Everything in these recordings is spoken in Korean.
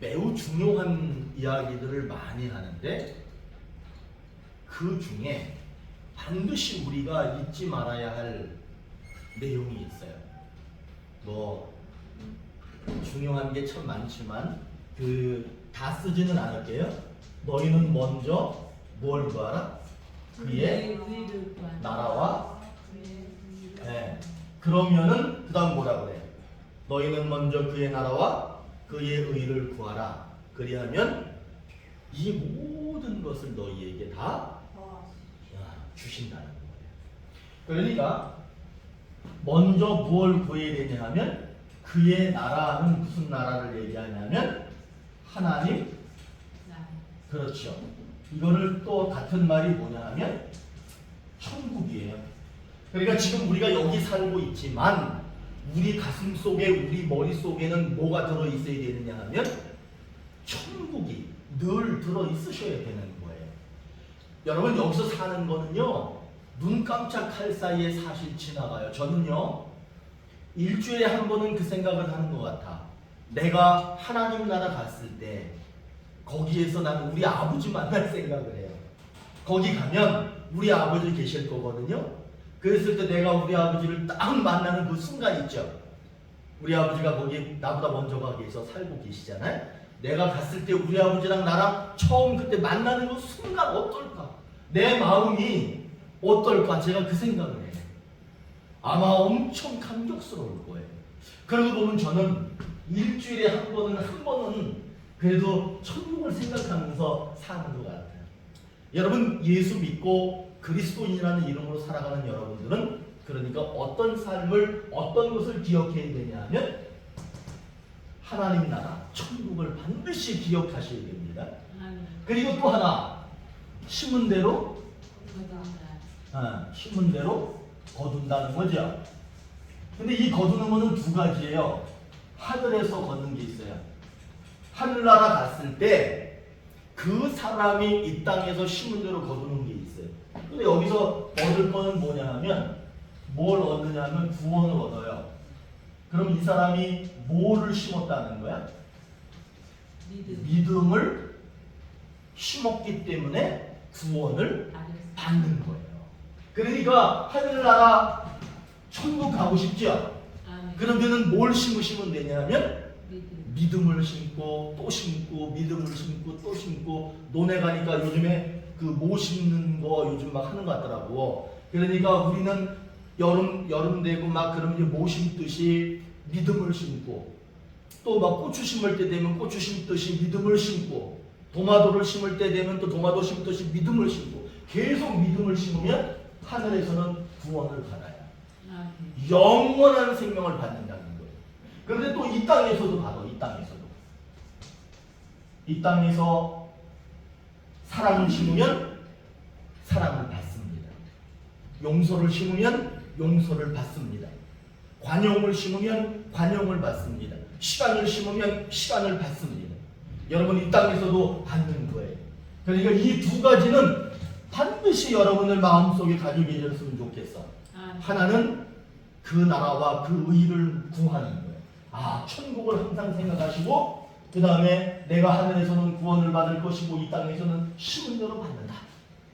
매우 중요한 이야기들을 많이 하는데 그 중에 반드시 우리가 잊지 말아야 할 내용이 있어요. 뭐 중요한 게 참 많지만 다 쓰지는 않을게요. 너희는 먼저 뭘 구하라? 그의 나라와 네. 그러면은 그 다음 뭐라 그래? 너희는 먼저 그의 나라와 그의 의를 구하라. 그리하면 이 모든 것을 너희에게 다 주신다는 거예요. 그러니까 먼저 무엇을 구해야 되냐 하면 그의 나라는 무슨 나라를 얘기하냐면 하나님. 그렇죠. 이거를 또 같은 말이 뭐냐 하면 천국이에요. 그러니까 지금 우리가 여기 살고 있지만 우리 가슴 속에 우리 머릿속에는 뭐가 들어있어야 되느냐 하면 천국이 늘 들어있으셔야 되는 거예요. 여러분 여기서 사는 거는요 눈 깜짝할 사이에 사실 지나가요. 저는요 일주일에 한 번은 그 생각을 하는 것 같아. 내가 하나님 나라 갔을 때 거기에서 나는 우리 아버지 만날 생각을 해요. 거기 가면 우리 아버지 계실 거거든요. 그랬을 때 내가 우리 아버지를 딱 만나는 그 순간 있죠. 우리 아버지가 거기 나보다 먼저 가 계셔서 살고 계시잖아요. 내가 갔을 때 우리 아버지랑 나랑 처음 그때 만나는 그 순간 어떨까? 내 마음이 어떨까? 제가 그 생각을 해요. 아마 엄청 감격스러울 거예요. 그러고 보면 저는 일주일에 한 번은 그래도 천국을 생각하면서 사는 것 같아요. 여러분 예수 믿고 그리스도인이라는 이름으로 살아가는 여러분들은 그러니까 어떤 삶을 어떤 것을 기억해야 되냐 하면 하나님 나라 천국을 반드시 기억하셔야 됩니다. 그리고 또 하나 심은 대로 거둔다는 거죠. 근데 이 거두는 거는 두 가지예요. 하늘에서 걷는 게 있어요. 하늘나라 갔을 때 그 사람이 이 땅에서 심은 대로 거두는 게 있어요. 근데 여기서 얻을 거는 뭐냐 하면 뭘 얻느냐 하면 구원을 얻어요. 그럼 이 사람이 뭐를 심었다는 거야? 믿음을 심었기 때문에 구원을 받는 거예요. 그러니까 하늘나라 천국 가고 싶죠? 그러면은 뭘 심으시면 되냐면 믿음을 심고 또 심고 믿음을 심고 또 심고 논에 가니까 요즘에 그 모 심는 거 요즘 막 하는 것 같더라고. 그러니까 우리는 여름 되고 막 그러면 이제 모 심듯이 믿음을 심고 또 막 고추 심을 때 되면 고추 심듯이 믿음을 심고 도마도를 심을 때 되면 또 도마도 심듯이 믿음을 심고 계속 믿음을 심으면 하늘에서는 구원을 받아요. 영원한 생명을 받는다는 거예요. 그런데 또 이 땅에서도 봐도 이 땅에서 사랑을 심으면 사랑을 받습니다. 용서를 심으면 용서를 받습니다. 관용을 심으면 관용을 받습니다. 시간을 심으면 시간을 받습니다. 여러분 이 땅에서도 받는 거예요. 그러니까 이 두 가지는 반드시 여러분을 마음속에 가지고 계셨으면 좋겠어. 하나는 그 나라와 그 의를 구하는 거예요. 천국을 항상 생각하시고 그 다음에 내가 하늘에서는 구원을 받을 것이고 이 땅에서는 심은 대로 받는다.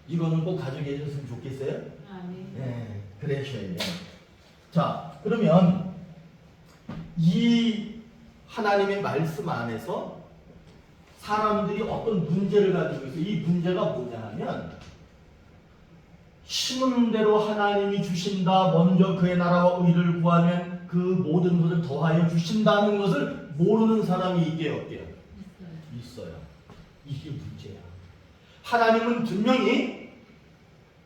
이거는 꼭 가지고 계셨으면 좋겠어요? 네, 그러셔야 돼요. 자, 그러면 이 하나님의 말씀 안에서 사람들이 어떤 문제를 가지고 있어요. 이 문제가 뭐냐 하면 심은 대로 하나님이 주신다. 먼저 그의 나라와 의를 구하면 그 모든 것을 더하여 주신다는 것을 모르는 사람이 있게요, 없게요? 있어요. 이게 문제야. 하나님은 분명히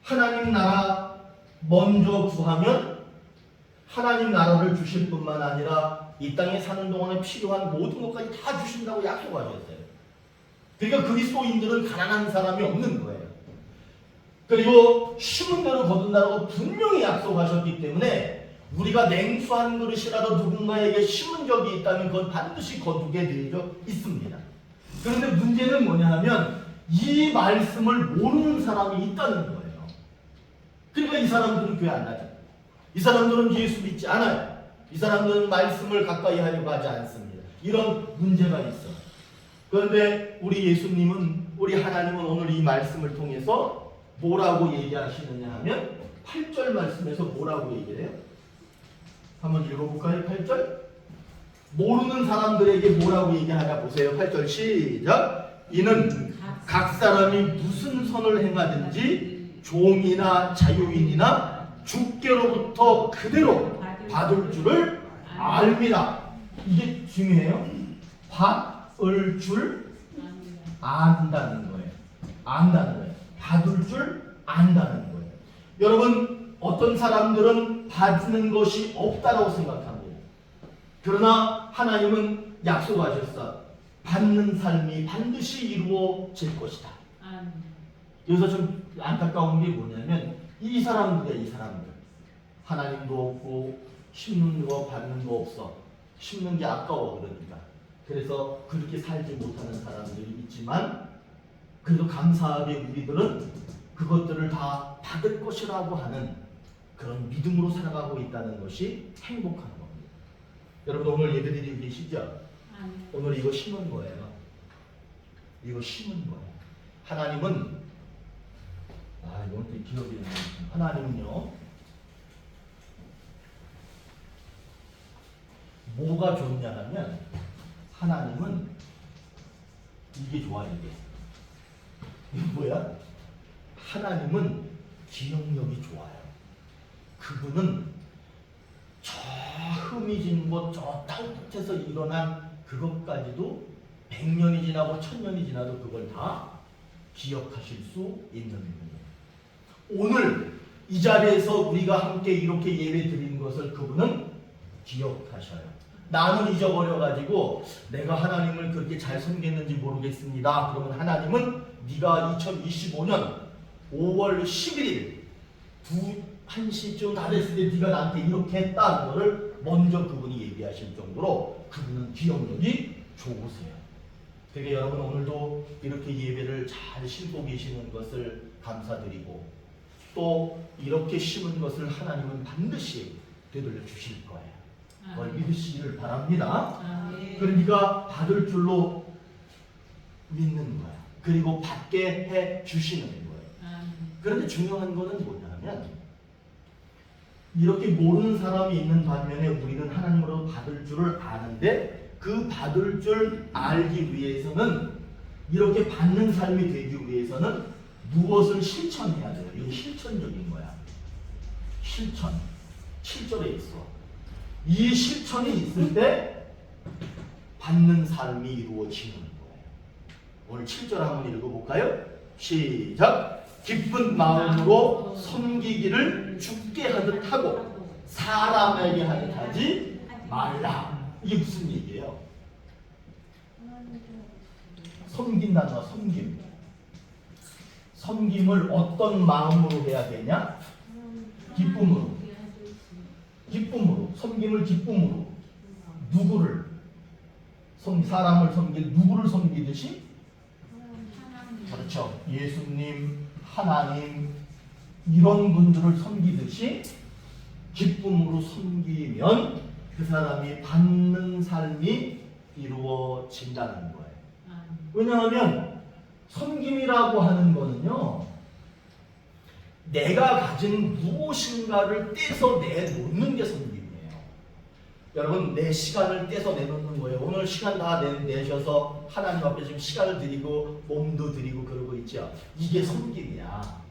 하나님 나라 먼저 구하면 하나님 나라를 주실 뿐만 아니라 이 땅에 사는 동안에 필요한 모든 것까지 다 주신다고 약속하셨어요. 그러니까 그리스도인들은 가난한 사람이 없는 거예요. 그리고 심은 대로 거둔다고 분명히 약속하셨기 때문에 우리가 냉수 한 그릇이라도 누군가에게 심은 적이 있다면 그건 반드시 거두게 되어 있습니다. 그런데 문제는 뭐냐 하면 이 말씀을 모르는 사람이 있다는 거예요. 그러니까 이 사람들은 교회 안 나죠. 이 사람들은 예수 믿지 않아요. 이 사람들은 말씀을 가까이 하려고 하지 않습니다. 이런 문제가 있어. 그런데 우리 예수님은, 우리 하나님은 오늘 이 말씀을 통해서 뭐라고 얘기하시느냐 하면 8절 말씀에서 뭐라고 얘기해요? 한번 읽어볼까요? 8절? 모르는 사람들에게 뭐라고 얘기하냐 보세요. 8절 시작. 이는 각 사람이 무슨 선을 행하든지 종이나 자유인이나 주께로부터 그대로 받을 줄을 압니다. 이게 중요해요. 받을 줄 안다는 거예요. 안다는 거예요. 받을 줄 안다는 거예요. 여러분, 어떤 사람들은 받는 것이 없다고 생각합니다. 그러나 하나님은 약속하셨어. 받는 삶이 반드시 이루어질 것이다. 여기서 좀 안타까운 게 뭐냐면 이 사람들 하나님도 없고 심는 거 받는 거 없어. 심는 게 아까워 그러니까. 그래서 그렇게 살지 못하는 사람들이 있지만 그래도 감사하게 우리들은 그것들을 다 받을 것이라고 하는 그런 믿음으로 살아가고 있다는 것이 행복한 겁니다. 여러분 오늘 예배드리고 계시죠? 오늘 이거 심은 거예요. 이거 심은 거예요. 하나님은 이건 또 기억이 나요. 하나님은요 뭐가 좋냐 하면 하나님은 이게 좋아 이게 뭐야? 하나님은 기억력이 좋아요. 그분은 저 흠이 곳, 저 땅끝에서 일어난 그것까지도 100년이 지나고 1000년이 지나도 그걸 다 기억하실 수 있는 분이에요. 오늘 이 자리에서 우리가 함께 이렇게 예배 드리는 것을 그분은 기억하셔요. 나는 잊어버려가지고 내가 하나님을 그렇게 잘 섬겼는지 모르겠습니다. 그러면 하나님은 네가 2025년 5월 11일 1시쯤 다 됐을 때 네가 나한테 이렇게 했다 그거를 먼저 그분이 얘기하실 정도로 그분은 기억력이 좋으세요. 되게 여러분 오늘도 이렇게 예배를 잘 심고 계시는 것을 감사드리고 또 이렇게 심은 것을 하나님은 반드시 되돌려 주실 거예요. 그걸 믿으시기를 바랍니다. 그러니까 받을 줄로 믿는 거야. 그리고 받게 해 주시는 거예요. 그런데 중요한 거는 뭐냐면 이렇게 모르는 사람이 있는 반면에 우리는 하나님으로 받을 줄을 아는데 그 받을 줄 알기 위해서는 이렇게 받는 삶이 되기 위해서는 무엇을 실천해야 돼요? 이게 실천적인 거야. 실천. 7절에 있어. 이 실천이 있을 때 받는 삶이 이루어지는 거예요. 오늘 7절 한번 읽어볼까요? 시작! 기쁜 마음으로 섬기기를 주께 하듯 하고 사람에게 하듯 하지 말라. 이게 무슨 얘기예요? 섬긴다는 거, 섬김. 섬김을 어떤 마음으로 해야 되냐? 기쁨으로. 기쁨으로. 섬김을 기쁨으로. 누구를? 사람을 섬길 누구를 섬기듯이? 그렇죠. 예수님, 하나님 이런 분들을 섬기듯이 기쁨으로 섬기면 그 사람이 받는 삶이 이루어진다는 거예요. 왜냐하면 섬김이라고 하는 거는요 내가 가진 무엇인가를 떼서 내놓는 게 섬김이에요. 여러분 내 시간을 떼서 내놓는 거예요. 오늘 시간 다 내셔서 하나님 앞에 지금 시간을 드리고 몸도 드리고 그러고 있죠. 이게 섬김이야.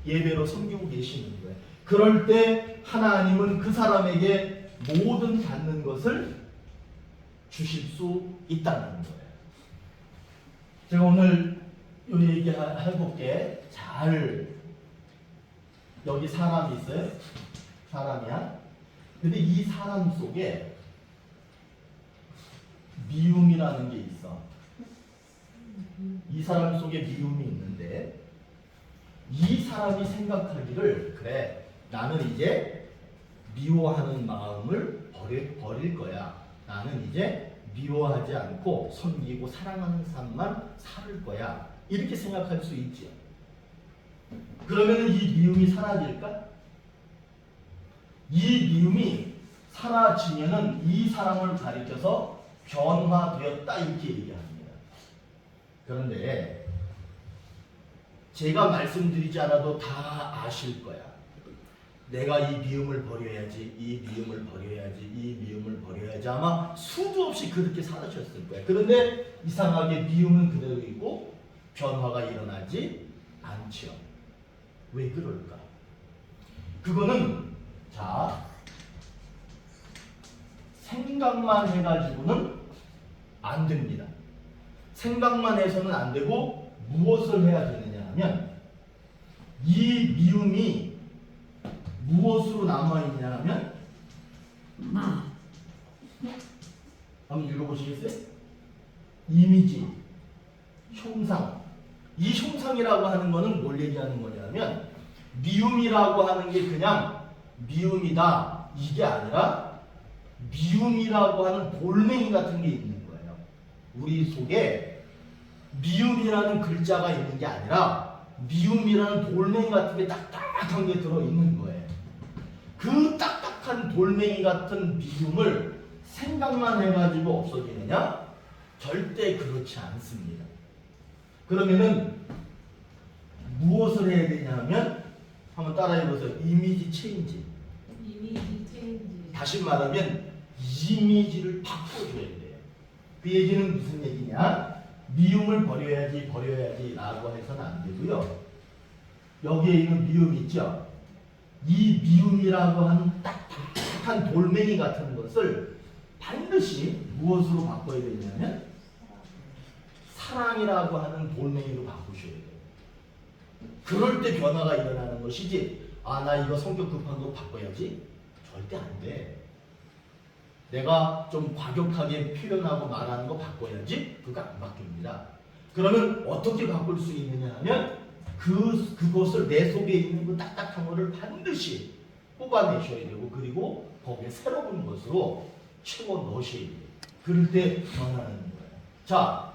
예배로 섬기고 계시는 거예요. 그럴 때 하나님은 그 사람에게 모든 받는 것을 주실 수 있다는 거예요. 제가 오늘 이 얘기 해볼게. 잘 여기 사람이 있어요. 사람이야. 근데 이 사람 속에 미움이라는 게 있어. 이 사람 속에 미움이 있는데 이 사람이 생각하기를 그래 나는 이제 미워하는 마음을 버릴 거야. 나는 이제 미워하지 않고 섬기고 사랑하는 삶만 살 거야. 이렇게 생각할 수 있죠. 그러면 이 미움이 사라질까? 이 미움이 사라지면은 이 사람을 가리켜서 변화되었다 이렇게 얘기합니다. 그런데 제가 말씀드리지 않아도 다 아실 거야. 내가 이 미움을 버려야지, 이 미움을 버려야지, 이 미움을 버려야지 아마 수도 없이 그렇게 살아셨을 거야. 그런데 이상하게 미움은 그대로 있고 변화가 일어나지 않죠. 왜 그럴까? 그거는 자 생각만 해가지고는 안 됩니다. 생각만 해서는 안 되고 무엇을 해야 되느냐 하면 이 미움이 무엇으로 남아있냐 하면 한번 읽어보시겠어요? 이미지, 형상. 이 형상이라고 하는 거는 뭘 얘기하는 거냐면 미움이라고 하는 게 그냥 미움이다 이게 아니라 미움이라고 하는 돌멩이 같은 게 있는 거예요. 우리 속에 미움이라는 글자가 있는 게 아니라 미움이라는 돌멩이 같은 게 딱딱한 게 들어있는 거예요. 그 딱딱한 돌멩이 같은 미움을 생각만 해가지고 없어지느냐? 절대 그렇지 않습니다. 그러면은 무엇을 해야 되냐면 한번 따라해보세요. 이미지 체인지. 이미지 체인지. 다시 말하면 이미지를 바꿔줘야 돼요. 그 얘기는 무슨 얘기냐? 미움을 버려야지 라고 해서는 안 되고요. 여기에 있는 미움 있죠? 이 미움이라고 하는 딱딱한 돌멩이 같은 것을 반드시 무엇으로 바꿔야 되냐면 사랑이라고 하는 돌멩이로 바꾸셔야 돼요. 그럴 때 변화가 일어나는 것이지 아 나 이거 성격 급한 거 바꿔야지 절대 안 돼. 내가 좀 과격하게 표현하고 말하는 거 바꿔야지 그거 안 바뀝니다. 그러면 어떻게 바꿀 수 있느냐 하면 그것을 내 속에 있는 그 딱딱한 거를 반드시 뽑아내셔야 되고 그리고 거기에 새로운 것으로 채워 넣으셔야 돼요. 그럴 때 변하는 거예요. 자,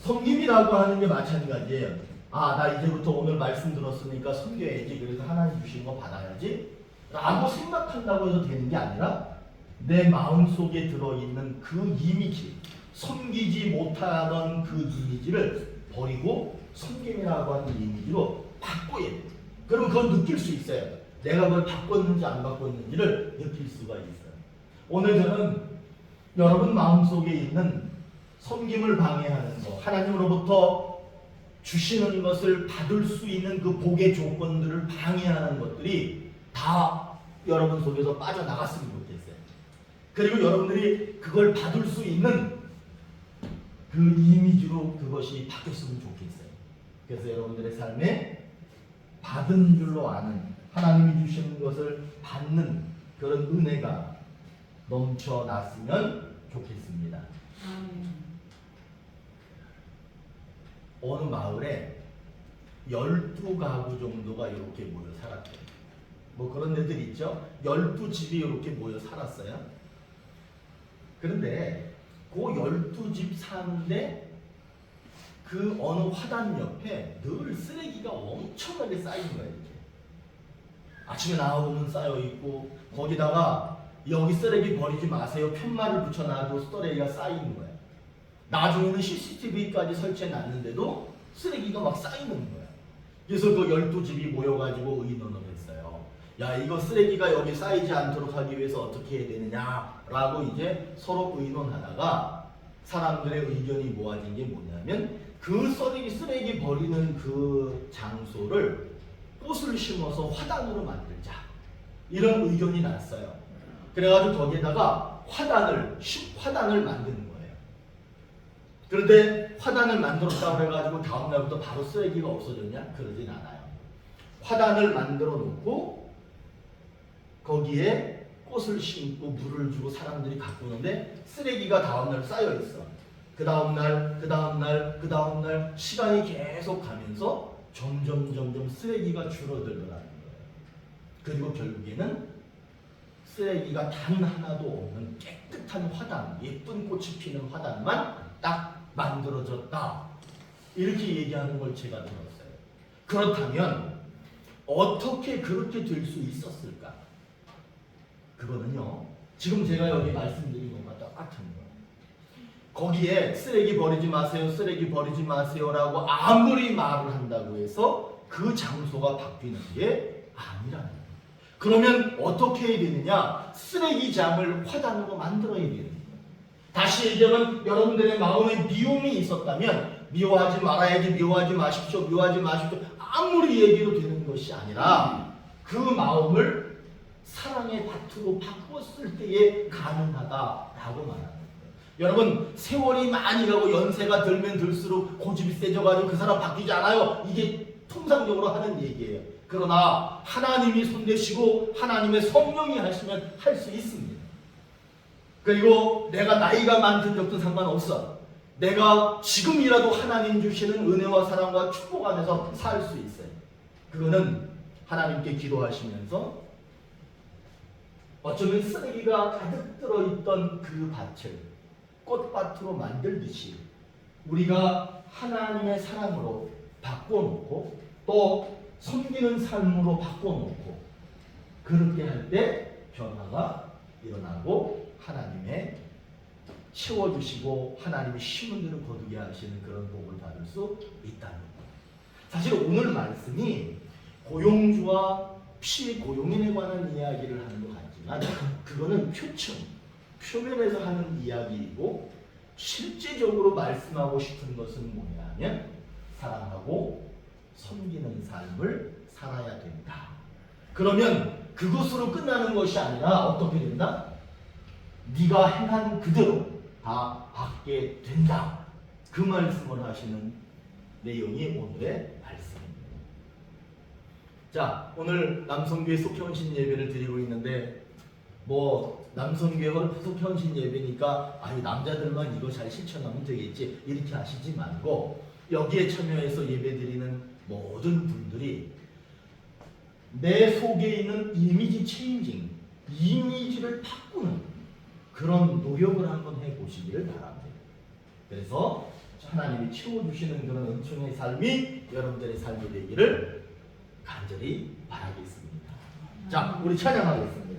섬김이라고 하는 게 마찬가지예요. 아, 나 이제부터 오늘 말씀 들었으니까 섬겨야지. 그래서 하나님 주신 거 받아야지. 라고 생각한다고 해서 되는 게 아니라 내 마음속에 들어있는 그 이미지, 섬기지 못하던 그 이미지를 버리고 섬김이라고 하는 이미지로 바꿔야 돼요. 그럼 그걸 느낄 수 있어요. 내가 그걸 바꿨는지 안 바꿨는지를 느낄 수가 있어요. 오늘 저는 여러분 마음속에 있는 섬김을 방해하는 것, 하나님으로부터 주시는 것을 받을 수 있는 그 복의 조건들을 방해하는 것들이 다 여러분 속에서 빠져나갔으면 좋겠어요. 그리고 여러분들이 그걸 받을 수 있는 그 이미지로 그것이 바뀌었으면 좋겠어요. 그래서 여러분들의 삶에 받은 줄로 아는 하나님이 주시는 것을 받는 그런 은혜가 넘쳐났으면 좋겠습니다. 어느 마을에 12가구 정도가 이렇게 모여 살았대요. 뭐 그런 데들 있죠? 12집이 이렇게 모여 살았어요. 그런데 그 12집 사는데 그 어느 화단 옆에 늘 쓰레기가 엄청나게 쌓인 거예요. 이렇게. 아침에 나오면 쌓여 있고 거기다가 여기 쓰레기 버리지 마세요 편말을 붙여놔도 쓰레기가 쌓이는 거예요. 나중에는 CCTV까지 설치해 놨는데도 쓰레기가 막 쌓이는 거예요. 그래서 그 12집이 모여가지고 의논을 했어요. 야, 이거 쓰레기가 여기 쌓이지 않도록 하기 위해서 어떻게 해야 되느냐라고 이제 서로 의논하다가 사람들의 의견이 모아진 게 뭐냐면 그 쓰레기 버리는 그 장소를 꽃을 심어서 화단으로 만들자 이런 의견이 났어요. 그래가지고 거기에다가 화단을 만드는 거예요. 그런데 화단을 만들었다고 해가지고 다음날부터 바로 쓰레기가 없어졌냐? 그러진 않아요. 화단을 만들어 놓고 거기에 꽃을 심고 물을 주고 사람들이 가꾸는데 쓰레기가 다음날 쌓여 있어. 그 다음날 시간이 계속 가면서 점점 쓰레기가 줄어들더라는 거예요. 그리고 결국에는 쓰레기가 단 하나도 없는 깨끗한 화단, 예쁜 꽃이 피는 화단만 딱 만들어졌다. 이렇게 얘기하는 걸 제가 들었어요. 그렇다면 어떻게 그렇게 될 수 있었을까? 그거는요, 지금 제가 여기 말씀드린 것과 똑같은 거예요. 거기에 쓰레기 버리지 마세요, 쓰레기 버리지 마세요라고 아무리 말을 한다고 해서 그 장소가 바뀌는 게 아니라는 거예요. 그러면 어떻게 해야 되느냐? 쓰레기장을 화단으로 만들어야 되는 거예요. 다시 얘기하면 여러분들의 마음에 미움이 있었다면 미워하지 말아야지, 미워하지 마십시오, 미워하지 마십시오 아무리 얘기로 되는 것이 아니라 그 마음을 사랑의 밭으로 바꾸었을 때에 가능하다라고 말하는 거예요. 여러분 세월이 많이 가고 연세가 들면 들수록 고집이 세져가지고 그 사람 바뀌지 않아요. 이게 통상적으로 하는 얘기예요. 그러나 하나님이 손대시고 하나님의 성령이 하시면 할 수 있습니다. 그리고 내가 나이가 많든 적든 상관없어. 내가 지금이라도 하나님 주시는 은혜와 사랑과 축복 안에서 살 수 있어요. 그거는 하나님께 기도하시면서 어쩌면 쓰레기가 가득 들어있던 그 밭을 꽃밭으로 만들듯이 우리가 하나님의 사랑으로 바꿔놓고 또 섬기는 삶으로 바꿔놓고 그렇게 할 때 변화가 일어나고 하나님의 채워주시고 하나님이 심은 대로 거두게 하시는 그런 복을 받을 수 있다는 거예요. 사실 오늘 말씀이 고용주와 피고용인에 관한 이야기를 하는 것 같지만 그거는 표면에서 하는 이야기이고 실제적으로 말씀하고 싶은 것은 뭐냐면 사랑하고 섬기는 삶을 살아야 된다. 그러면 그것으로 끝나는 것이 아니라 어떻게 된다? 네가 행한 그대로 다 받게 된다. 그 말씀을 하시는 내용이 오늘의 말씀입니다. 자, 오늘 남성교회 속현신 예배를 드리고 있는데 남성교회가 속현신 예배니까 남자들만 이거 잘 실천하면 되겠지 이렇게 하시지 말고 여기에 참여해서 예배 드리는 모든 분들이 내 속에 있는 이미지 체인징, 이미지를 바꾸는 그런 노력을 한번 해보시기를 바랍니다. 그래서 하나님이 채워주시는 그런 은총의 삶이 여러분들의 삶이 되기를 간절히 바라겠습니다. 자, 우리 찬양하겠습니다.